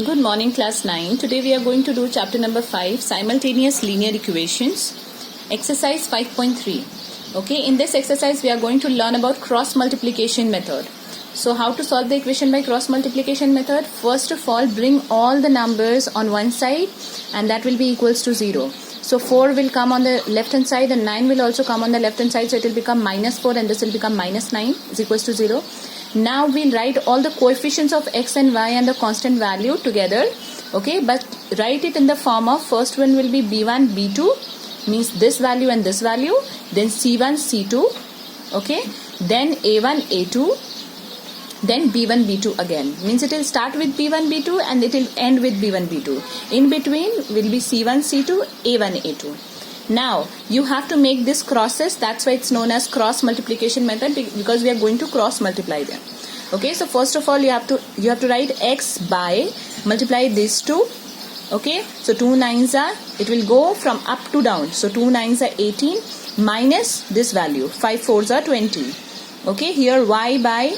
Good morning, class 9. Today we are going to do chapter number 5, simultaneous linear equations, exercise 5.3. Okay, in this exercise we are going to learn about cross multiplication method. So how to solve the equation by cross multiplication method? First of all, bring all the numbers on one side and that will be equals to 0. So 4 will come on the left hand side and 9 will also come on the left hand side, so it will become minus 4 and this will become minus 9 is equals to 0. Now we'll write all the coefficients of x and y and the constant value together. Okay, but write it in the form of, first one will be b1 b2, means this value and this value, then c1 c2, okay, then a1 a2, then b1 b2 again, means it will start with b1 b2 and it will end with b1 b2. In between will be c1 c2, a1 a2. Now you have to make this crosses, that's why it's known as cross multiplication method, because we are going to cross multiply them. Okay, so first of all you have to write x by, multiply these two. Okay, so 2 9s are, it will go from up to down, so 2 9s are 18 minus this value 5 4s are 20. Okay, here y by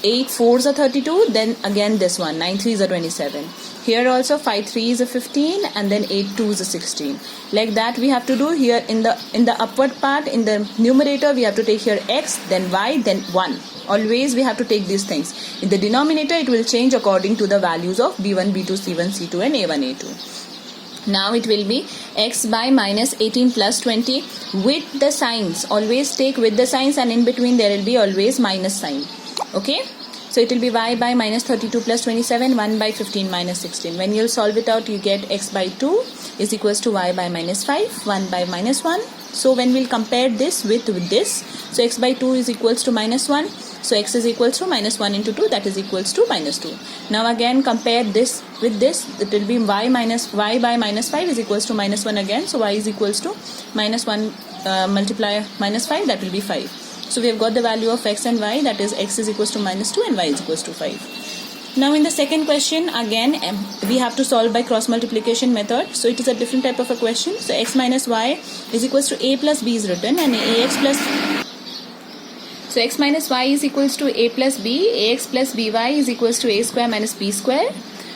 8 4s are 32, then again this one 9 3s are 27. Here also 5 3s are 15 and then 8 2s are 16. Like that we have to do here in the upward part. In the numerator we have to take here x, then y, then 1. Always we have to take these things. In the denominator it will change according to the values of b1 b2 c1 c2 and a1 a2. Now it will be x by minus 18 plus 20 with the signs. Always take with the signs, and in between there will be always minus sign. Okay, so it will be y by minus 32 plus 27, 1 by 15 minus 16. When you'll solve it out, you get x by 2 is equals to y by minus 5, 1 by minus 1. So when we'll compare this with this, so x by 2 is equals to minus 1. So x is equals to minus 1 into 2, that is equals to minus 2. Now again compare this with this, it will be y by minus 5 is equals to minus 1 again. So y is equals to minus 1 multiply minus 5, that will be 5. So we have got the value of x and y, that is x is equals to minus 2 and y is equals to 5. Now in the second question again we have to solve by cross multiplication method. So it is a different type of a question. So x minus y is equals to a plus b is written, and ax plus, so x minus y is equals to a plus b, ax plus by is equals to a square minus b square.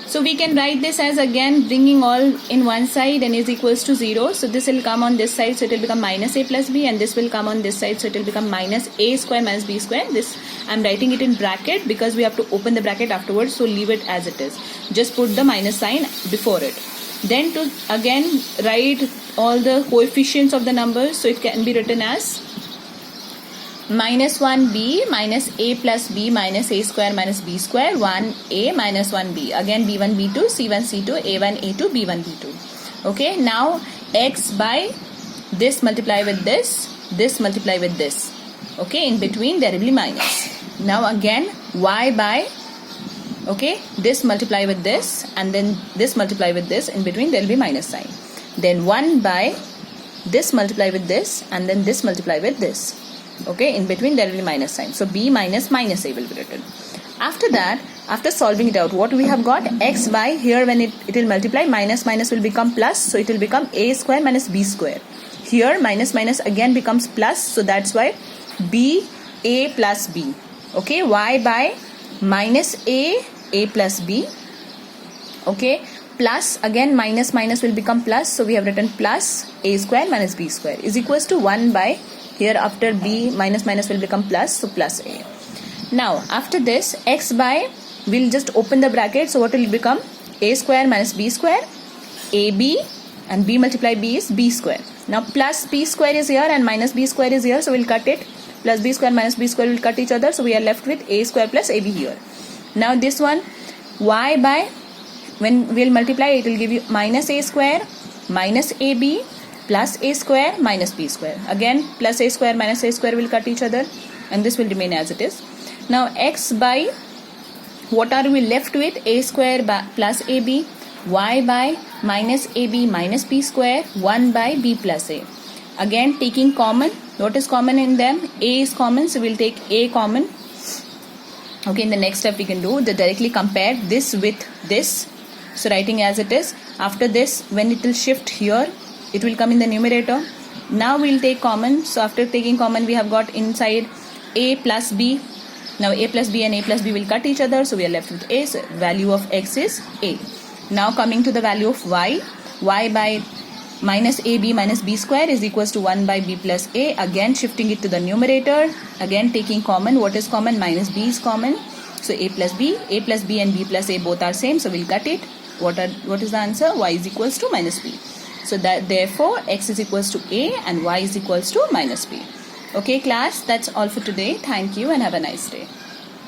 So we can write this as again bringing all in one side and is equals to 0. So this will come on this side, so it will become minus a plus b, and this will come on this side, so it will become minus a square minus b square. This I'm writing it in bracket because we have to open the bracket afterwards, so leave it as it is. Just put the minus sign before it. Then to again write all the coefficients of the numbers, so it can be written as minus 1b minus a plus b minus a square minus b square, 1a minus 1b, again b1 b2 c1 c2 a1 a2 b1 b2. Okay, now x by this multiply with this multiply with this. Okay, in between there will be minus. Now again y by, okay, this multiply with this and then this multiply with this, in between there will be minus sign. Then 1 by this multiply with this and then this multiply with this. Okay, in between there will be minus sign, so b minus minus a will be written. After that, after solving it out, what we have got, x by, here when it will multiply, minus minus will become plus, so it will become a square minus b square. Here minus minus again becomes plus, so that's why b a plus b. Okay, y by minus a plus b. Okay, plus again minus minus will become plus, so we have written plus a square minus b square is equals to 1 by, here after b minus minus will become plus, so plus a. Now after this x by, we'll just open the bracket, so what will become, a square minus b square, ab, and b multiply b is b square. Now plus b square is here and minus b square is here, so we'll cut it. Plus b square minus b square will cut each other, so we are left with a square plus ab here. Now this one y by, when we'll multiply it will give you minus a square minus ab plus a square minus b square. Again plus a square minus a square will cut each other and this will remain as it is. Now x by, what are we left with, a square plus ab, y by minus ab minus b square, 1 by b plus a. Again taking common, what is common in them, a is common, so we'll take a common. Okay, in the next step we can do the directly compare this with this, so writing as it is. After this, when it will shift here, it will come in the numerator. Now we'll take common, so after taking common we have got inside a plus b Now a plus b and a plus b will cut each other, so we are left with a. So value of x is a. Now coming to the value of y by minus ab minus b square is equals to 1 by b plus a. Again shifting it to the numerator, again taking common. What is common? Minus b is common. So a plus b and b plus a both are same, so we'll cut it. What is the answer? Y is equals to minus b. So that therefore x is equals to a and y is equals to minus b. Okay class, that's all for today. Thank you and have a nice day.